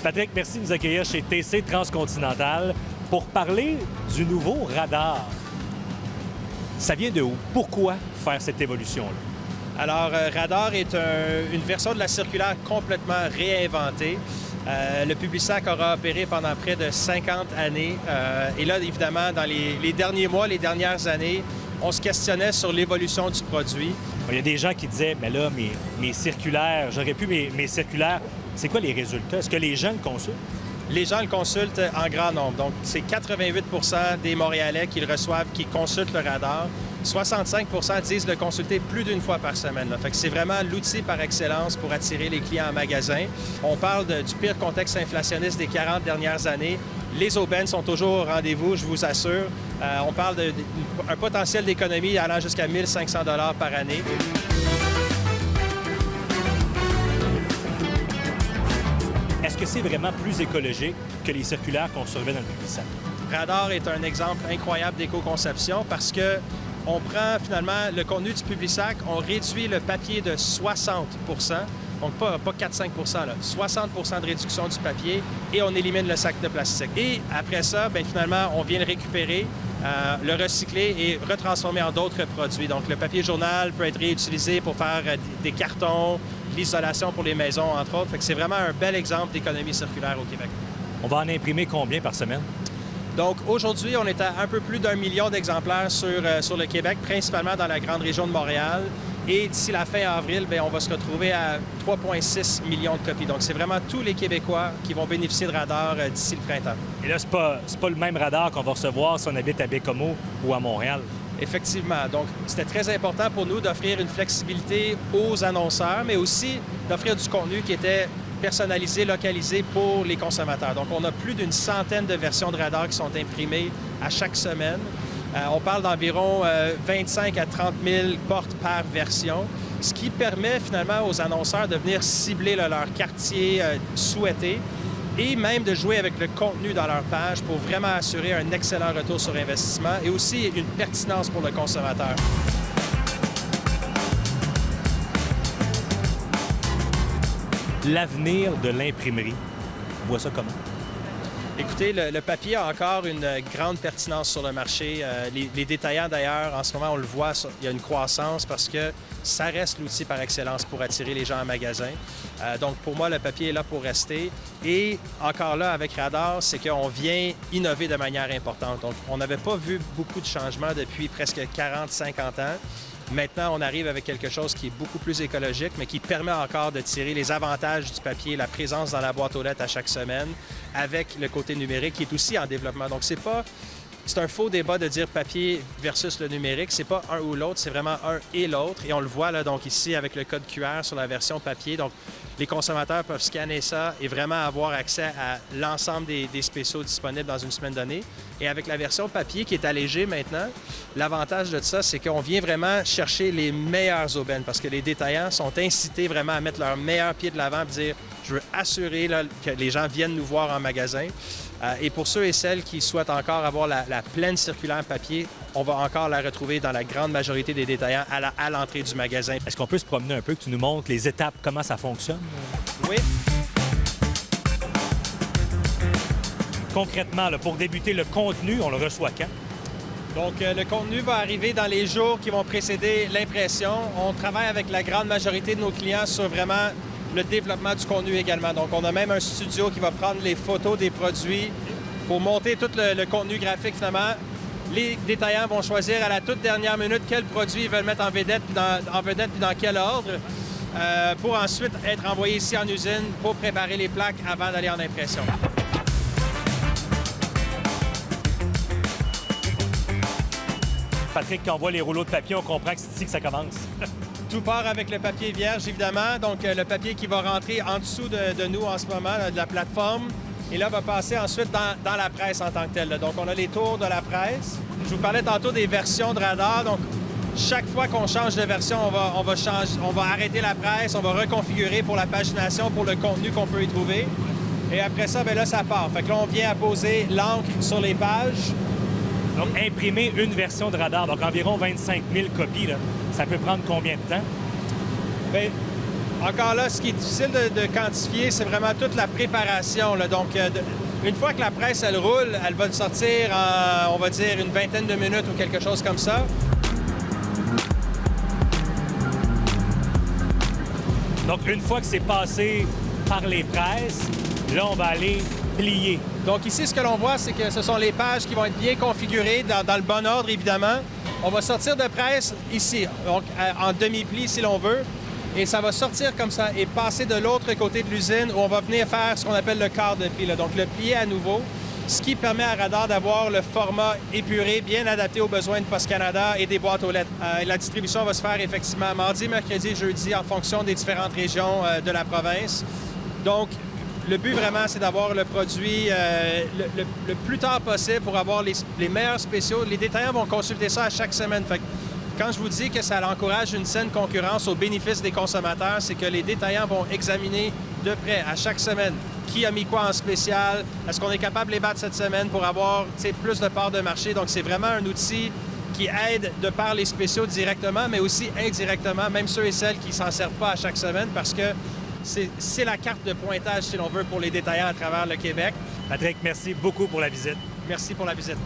Patrick, merci de nous accueillir chez TC Transcontinental pour parler du nouveau radar. Ça vient de où? Pourquoi faire cette évolution-là? Alors, Radar est une version de la circulaire complètement réinventée. Le Publisac aura opéré pendant près de 50 années. Et là, évidemment, dans les derniers mois, les dernières années, on se questionnait sur l'évolution du produit. Il y a des gens qui disaient, mais là, mes circulaires, j'aurais pu mes circulaires. C'est quoi les résultats? Est-ce que les gens le consultent? Les gens le consultent en grand nombre. Donc, c'est 88 des Montréalais qui le reçoivent, qui consultent le radar. 65 disent le consulter plus d'une fois par semaine. Là. Fait que c'est vraiment l'outil par excellence pour attirer les clients en magasin. On parle du pire contexte inflationniste des 40 dernières années. Les aubaines sont toujours au rendez-vous, je vous assure. On parle d'un potentiel d'économie allant jusqu'à 1 500 $ par année. Est-ce que c'est vraiment plus écologique que les circulaires qu'on surveille dans le Publisac? Radar est un exemple incroyable d'éco-conception parce que on prend finalement le contenu du Publisac, on réduit le papier de 60 donc pas 4-5 là, 60 de réduction du papier et on élimine le sac de plastique. Et après ça, bien, finalement, on vient le récupérer, le recycler et retransformer en d'autres produits. Donc le papier journal peut être réutilisé pour faire des cartons, l'isolation pour les maisons, entre autres. Fait que c'est vraiment un bel exemple d'économie circulaire au Québec. On va en imprimer combien par semaine? Donc, aujourd'hui, on est à un peu plus d'1 million d'exemplaires sur le Québec, principalement dans la grande région de Montréal. Et d'ici la fin avril, bien, on va se retrouver à 3,6 millions de copies. Donc, c'est vraiment tous les Québécois qui vont bénéficier de radar d'ici le printemps. Et là, c'est pas le même radar qu'on va recevoir si on habite à Baie-Comeau ou à Montréal. Effectivement. Donc, c'était très important pour nous d'offrir une flexibilité aux annonceurs, mais aussi d'offrir du contenu qui était personnalisé, localisé pour les consommateurs. Donc, on a plus d'une centaine de versions de radar qui sont imprimées à chaque semaine. On parle d'environ 25 à 30 000 portes par version, ce qui permet finalement aux annonceurs de venir cibler leur quartier souhaité et même de jouer avec le contenu dans leur page pour vraiment assurer un excellent retour sur investissement et aussi une pertinence pour le consommateur. L'avenir de l'imprimerie, on voit ça comment? Écoutez, le papier a encore une grande pertinence sur le marché. Les détaillants, d'ailleurs, en ce moment, on le voit, il y a une croissance parce que ça reste l'outil par excellence pour attirer les gens en magasin. Donc, pour moi, le papier est là pour rester. Et encore là, avec Radar, c'est qu'on vient innover de manière importante. Donc, on n'avait pas vu beaucoup de changements depuis presque 40-50 ans. Maintenant, on arrive avec quelque chose qui est beaucoup plus écologique, mais qui permet encore de tirer les avantages du papier, la présence dans la boîte aux lettres à chaque semaine, avec le côté numérique qui est aussi en développement. Donc, c'est un faux débat de dire papier versus le numérique. C'est pas un ou l'autre, c'est vraiment un et l'autre. Et on le voit là, donc ici avec le code QR sur la version papier. Donc, les consommateurs peuvent scanner ça et vraiment avoir accès à l'ensemble des spéciaux disponibles dans une semaine donnée. Et avec la version papier qui est allégée maintenant, l'avantage de ça, c'est qu'on vient vraiment chercher les meilleures aubaines parce que les détaillants sont incités vraiment à mettre leur meilleur pied de l'avant et dire « Je veux assurer là, que les gens viennent nous voir en magasin ». Et pour ceux et celles qui souhaitent encore avoir la pleine circulaire papier, on va encore la retrouver dans la grande majorité des détaillants à l'entrée du magasin. Est-ce qu'on peut se promener un peu, que tu nous montres les étapes, comment ça fonctionne? Oui. Concrètement, là, pour débuter le contenu, on le reçoit quand? Donc, le contenu va arriver dans les jours qui vont précéder l'impression. On travaille avec la grande majorité de nos clients sur vraiment le développement du contenu également. Donc, on a même un studio qui va prendre les photos des produits pour monter tout le contenu graphique, finalement. Les détaillants vont choisir à la toute dernière minute quel produit ils veulent mettre en vedette puis dans quel ordre pour ensuite être envoyé ici en usine pour préparer les plaques avant d'aller en impression. Patrick, quand on voit les rouleaux de papier, on comprend que c'est ici que ça commence. Tout part avec le papier vierge, évidemment. Donc, le papier qui va rentrer en dessous de nous en ce moment, là, de la plateforme. Et là, va passer ensuite dans la presse en tant que telle. Là. Donc, on a les tours de la presse. Je vous parlais tantôt des versions de radar. Donc, chaque fois qu'on change de version, on va arrêter la presse, on va reconfigurer pour la pagination, pour le contenu qu'on peut y trouver. Et après ça, bien là, ça part. Fait que là, on vient à poser l'encre sur les pages. Donc, imprimer une version de radar, donc environ 25 000 copies, là, ça peut prendre combien de temps? Bien, Encore là, ce qui est difficile de quantifier, c'est vraiment toute la préparation, là. Donc, une fois que la presse, elle roule, elle va sortir en, on va dire, une vingtaine de minutes ou quelque chose comme ça. Donc, une fois que c'est passé par les presses, là, on va aller plier. Donc ici, ce que l'on voit, c'est que ce sont les pages qui vont être bien configurées dans le bon ordre, évidemment. On va sortir de presse ici, donc en demi-pli si l'on veut, et ça va sortir comme ça et passer de l'autre côté de l'usine où on va venir faire ce qu'on appelle le quart de pli, là. Donc le plier à nouveau, ce qui permet à Radar d'avoir le format épuré, bien adapté aux besoins de Post Canada et des boîtes aux lettres. La distribution va se faire effectivement mardi, mercredi, jeudi en fonction des différentes régions de la province. Donc, le but vraiment, c'est d'avoir le produit le plus tard possible pour avoir les meilleurs spéciaux. Les détaillants vont consulter ça à chaque semaine. Fait que quand je vous dis que ça encourage une saine concurrence au bénéfice des consommateurs, c'est que les détaillants vont examiner de près à chaque semaine qui a mis quoi en spécial, est-ce qu'on est capable de les battre cette semaine pour avoir plus de parts de marché. Donc, c'est vraiment un outil qui aide de par les spéciaux directement, mais aussi indirectement, même ceux et celles qui ne s'en servent pas à chaque semaine parce que c'est la carte de pointage, si l'on veut, pour les détaillants à travers le Québec. Patrick, merci beaucoup pour la visite. Merci pour la visite.